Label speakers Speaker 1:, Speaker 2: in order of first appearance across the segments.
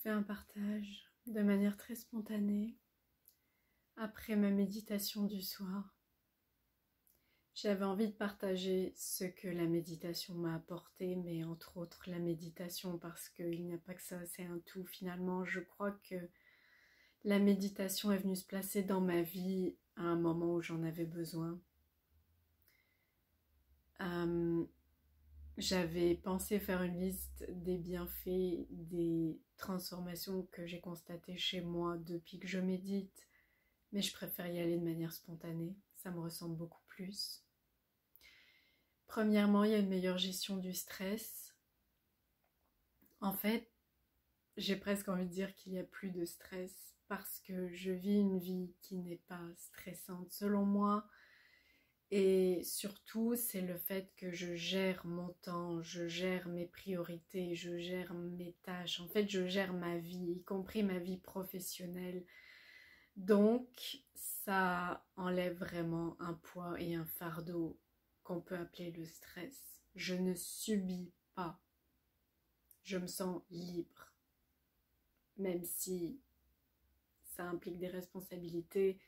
Speaker 1: fais un partage de manière très spontanée après ma méditation du soir. J'avais envie de partager ce que la méditation m'a apporté, mais entre autres la méditation, parce qu'il n'y a pas que ça, c'est un tout finalement. Je crois que la méditation est venue se placer dans ma vie à un moment où j'en avais besoin. J'avais pensé faire une liste des bienfaits, des transformations que j'ai constatées chez moi depuis que je médite, mais je préfère y aller de manière spontanée, ça me ressemble beaucoup plus. Premièrement, il y a une meilleure gestion du stress. En fait, j'ai presque envie de dire qu'il n'y a plus de stress parce que je vis une vie qui n'est pas stressante selon moi. Et surtout, c'est le fait que je gère mon temps, je gère mes priorités, je gère mes tâches. En fait, je gère ma vie, y compris ma vie professionnelle. Donc, ça enlève vraiment un poids et un fardeau qu'on peut appeler le stress. Je ne subis pas. Je me sens libre. Même si ça implique des responsabilités.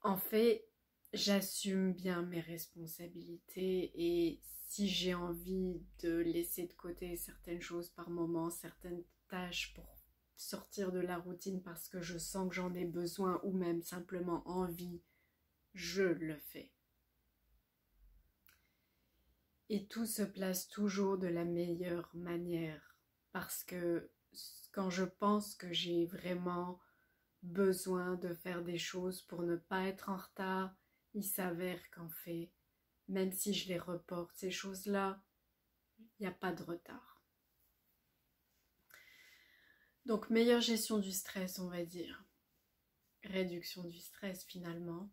Speaker 1: En fait, j'assume bien mes responsabilités et si j'ai envie de laisser de côté certaines choses par moment, certaines tâches pour sortir de la routine parce que je sens que j'en ai besoin ou même simplement envie, je le fais. Et tout se place toujours de la meilleure manière parce que quand je pense que j'ai vraiment besoin de faire des choses pour ne pas être en retard, il s'avère qu'en fait, même si je les reporte, ces choses-là, il n'y a pas de retard. Donc, meilleure gestion du stress, on va dire. Réduction du stress, finalement.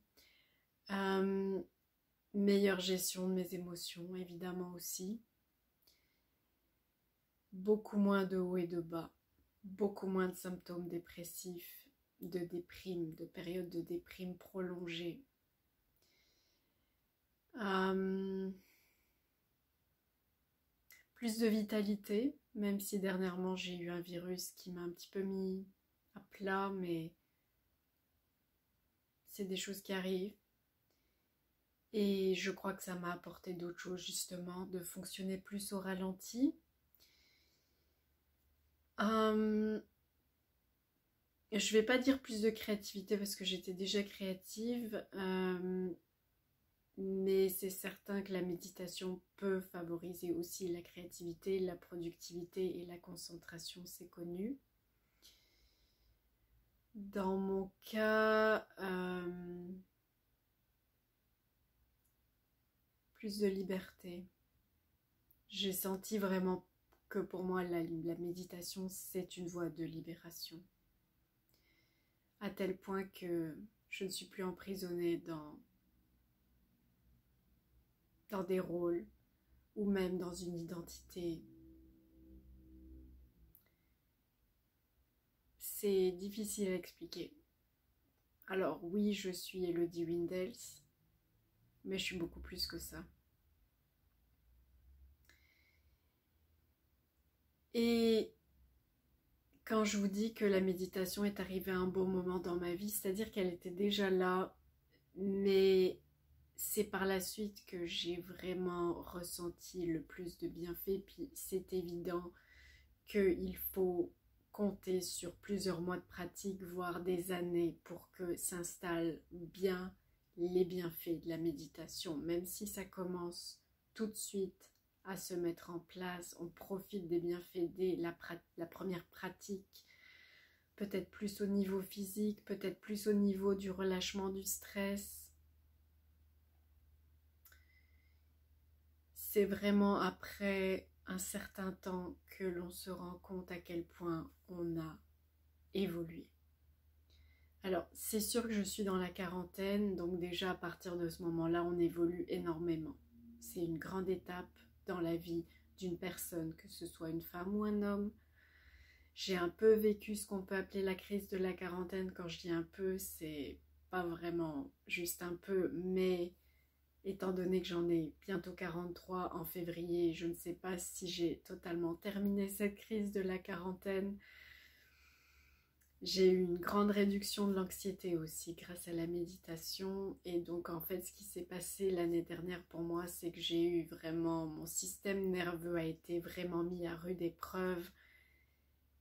Speaker 1: Meilleure gestion de mes émotions, évidemment aussi. Beaucoup moins de hauts et de bas. Beaucoup moins de symptômes dépressifs, de déprime, de périodes de déprime prolongées. Plus de vitalité, même si dernièrement j'ai eu un virus qui m'a un petit peu mis à plat, mais c'est des choses qui arrivent. Et je crois que ça m'a apporté d'autres choses, justement, de fonctionner plus au ralenti. Je vais pas dire plus de créativité parce que j'étais déjà créative, mais c'est certain que la méditation peut favoriser aussi la créativité, la productivité et la concentration, c'est connu. Dans mon cas, plus de liberté. J'ai senti vraiment que pour moi la méditation c'est une voie de libération. À tel point que je ne suis plus emprisonnée dans des rôles ou même dans une identité. C'est difficile à expliquer. Alors oui, je suis Elodie Windels, mais je suis beaucoup plus que ça. Et quand je vous dis que la méditation est arrivée à un bon moment dans ma vie, c'est-à-dire qu'elle était déjà là, mais c'est par la suite que j'ai vraiment ressenti le plus de bienfaits. Puis c'est évident qu'il faut compter sur plusieurs mois de pratique, voire des années, pour que s'installent bien les bienfaits de la méditation. Même si ça commence tout de suite à se mettre en place, on profite des bienfaits dès la première pratique, peut-être plus au niveau physique, peut-être plus au niveau du relâchement du stress. C'est vraiment après un certain temps que l'on se rend compte à quel point on a évolué. Alors, c'est sûr que je suis dans la quarantaine, donc déjà à partir de ce moment-là, on évolue énormément. C'est une grande étape dans la vie d'une personne, que ce soit une femme ou un homme. J'ai un peu vécu ce qu'on peut appeler la crise de la quarantaine. Quand je dis un peu, c'est pas vraiment juste un peu, mais étant donné que j'en ai bientôt 43 en février, je ne sais pas si j'ai totalement terminé cette crise de la quarantaine. J'ai eu une grande réduction de l'anxiété aussi grâce à la méditation, et donc en fait ce qui s'est passé l'année dernière pour moi, c'est que j'ai eu vraiment, mon système nerveux a été vraiment mis à rude épreuve,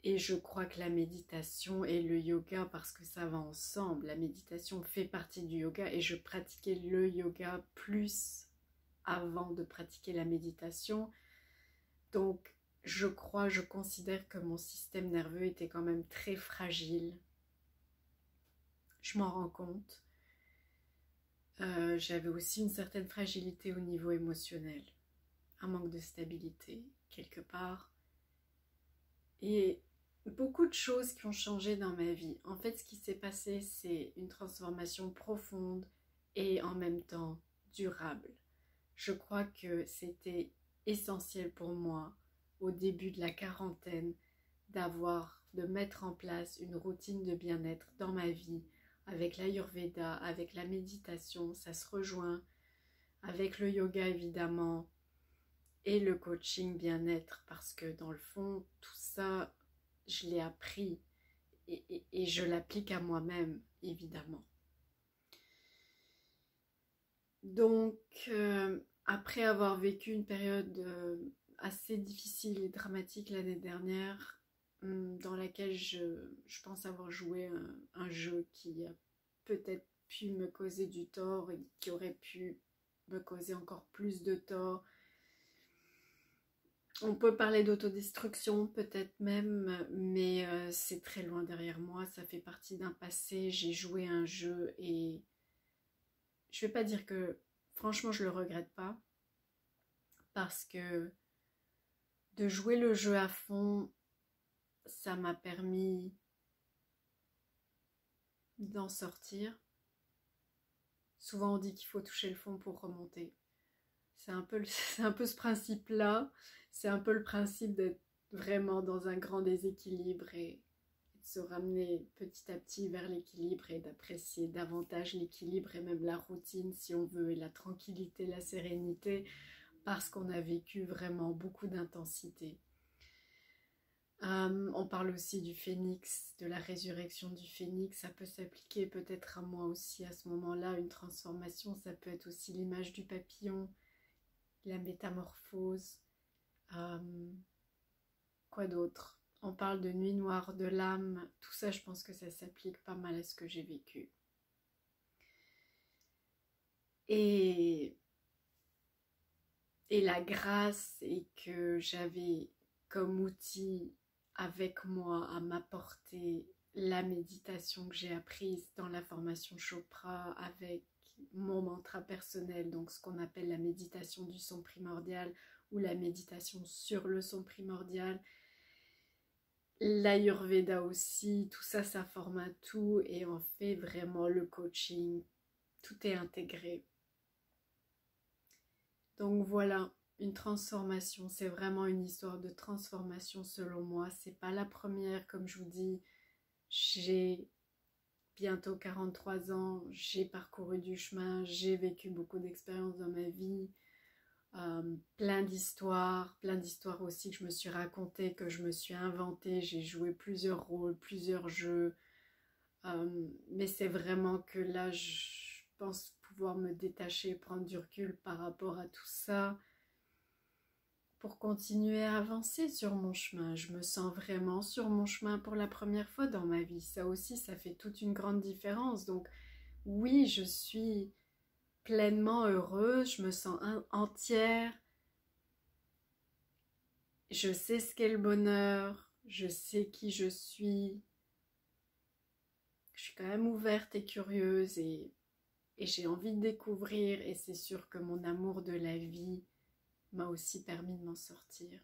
Speaker 1: et je crois que la méditation et le yoga, parce que ça va ensemble, la méditation fait partie du yoga et je pratiquais le yoga plus avant de pratiquer la méditation, donc je considère que mon système nerveux était quand même très fragile. Je m'en rends compte. J'avais aussi une certaine fragilité au niveau émotionnel, un manque de stabilité quelque part, et beaucoup de choses qui ont changé dans ma vie. En fait, ce qui s'est passé, c'est une transformation profonde et en même temps durable. Je crois que c'était essentiel pour moi au début de la quarantaine de mettre en place une routine de bien-être dans ma vie, avec l'Ayurveda, avec la méditation, ça se rejoint, avec le yoga évidemment, et le coaching bien-être, parce que dans le fond, tout ça, je l'ai appris et je l'applique à moi-même, évidemment. Donc, après avoir vécu une période assez difficile et dramatique l'année dernière, dans laquelle je pense avoir joué un jeu qui a peut-être pu me causer du tort et qui aurait pu me causer encore plus de tort. On peut parler d'autodestruction peut-être même, mais c'est très loin derrière moi, ça fait partie d'un passé, j'ai joué un jeu et je vais pas dire que franchement je le regrette pas, parce que de jouer le jeu à fond, ça m'a permis d'en sortir. Souvent on dit qu'il faut toucher le fond pour remonter. C'est un peu ce principe-là. C'est un peu le principe d'être vraiment dans un grand déséquilibre et de se ramener petit à petit vers l'équilibre et d'apprécier davantage l'équilibre et même la routine si on veut, et la tranquillité, la sérénité, parce qu'on a vécu vraiment beaucoup d'intensité. On parle aussi du phénix, de la résurrection du phénix. Ça peut s'appliquer peut-être à moi aussi à ce moment-là. Une transformation, ça peut être aussi l'image du papillon, la métamorphose. Quoi d'autre? On parle de nuit noire de l'âme. Tout ça, je pense que ça s'applique pas mal à ce que j'ai vécu. Et la grâce, et que j'avais comme outil avec moi à m'apporter la méditation que j'ai apprise dans la formation Chopra avec mon mantra personnel, donc ce qu'on appelle la méditation du son primordial ou la méditation sur le son primordial. L'Ayurveda aussi, tout ça, ça forme un tout et on fait vraiment le coaching. Tout est intégré. Donc voilà, une transformation, c'est vraiment une histoire de transformation selon moi. C'est pas la première, comme je vous dis, j'ai bientôt 43 ans, j'ai parcouru du chemin, j'ai vécu beaucoup d'expériences dans ma vie, plein d'histoires aussi que je me suis racontées, que je me suis inventées, j'ai joué plusieurs rôles, plusieurs jeux, mais c'est vraiment que là, je pense pouvoir me détacher, prendre du recul par rapport à tout ça, pour continuer à avancer sur mon chemin. Je me sens vraiment sur mon chemin pour la première fois dans ma vie. Ça aussi, ça fait toute une grande différence. Donc oui, je suis pleinement heureuse, je me sens entière. Je sais ce qu'est le bonheur, je sais qui je suis. Je suis quand même ouverte et curieuse et j'ai envie de découvrir, et c'est sûr que mon amour de la vie m'a aussi permis de m'en sortir.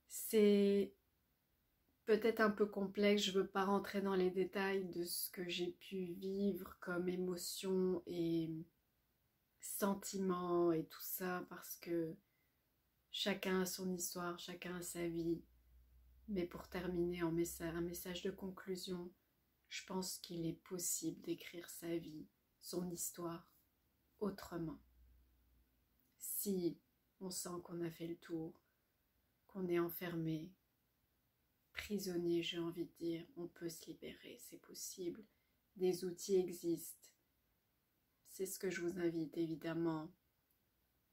Speaker 1: C'est peut-être un peu complexe, je ne veux pas rentrer dans les détails de ce que j'ai pu vivre comme émotion et sentiments et tout ça, parce que chacun a son histoire, chacun a sa vie. Mais pour terminer un message de conclusion, je pense qu'il est possible d'écrire sa vie, son histoire, autrement. Si on sent qu'on a fait le tour, qu'on est enfermé, prisonnier, j'ai envie de dire, on peut se libérer, c'est possible. Des outils existent. C'est ce que je vous invite évidemment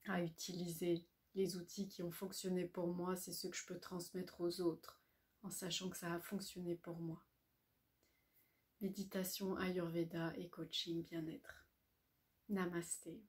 Speaker 1: à utiliser. Les outils qui ont fonctionné pour moi, c'est ceux que je peux transmettre aux autres, en sachant que ça a fonctionné pour moi. Méditation, Ayurveda et coaching bien-être. Namasté.